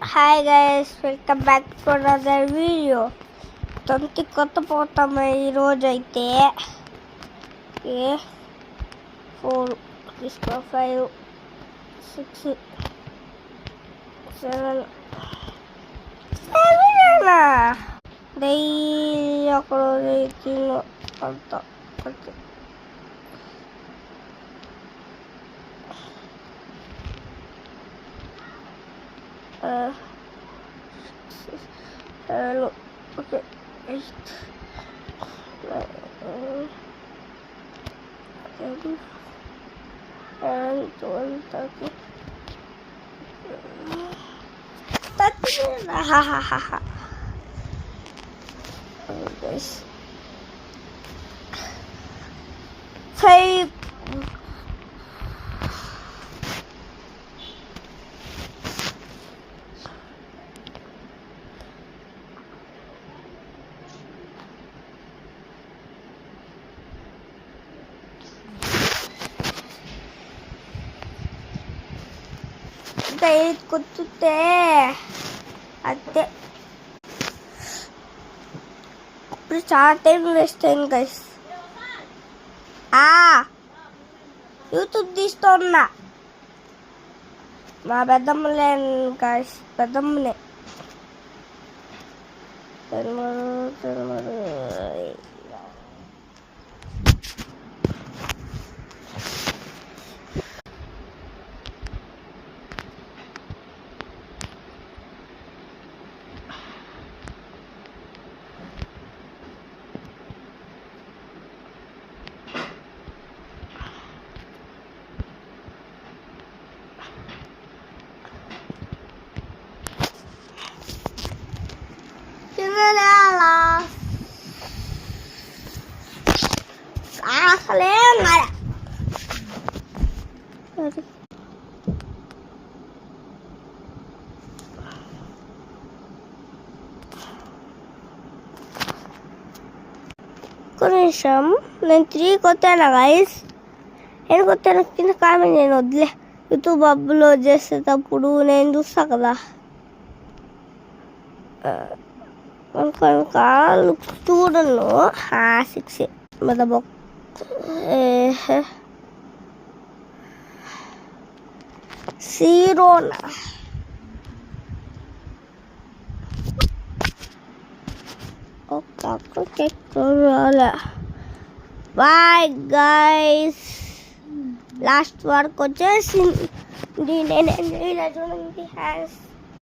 Hi guys, welcome back to another video. తొంతి కొత్త పోతాము ఈరోజు అయితే. 4 5 6 7 డైలీ ఒకరోజు తిను అంత ఓకే. Okay, 8 and 12 30. Guys, 5 కూర్చుంటే అంతే. ఇప్పుడు చాలా టైం వేస్ట్ అయింది గైస్. యూట్యూబ్ తీస్తున్నా. మా పెద్దమ్మలే గైస్, పెద్దమ్మనే నిమిషం. నేను 3 కొట్టాను గైస్. నేను కొట్టాను కింద కామెంట్ నేను వదిలే. యూట్యూబ్ అప్లోడ్ చేసేటప్పుడు నేను చూస్తా కదా. చూడను. 6 मतलब Sirona. Okay. Bye guys. Last work వచ్చేసింది. నేను చూడండి హ్యాండ్స్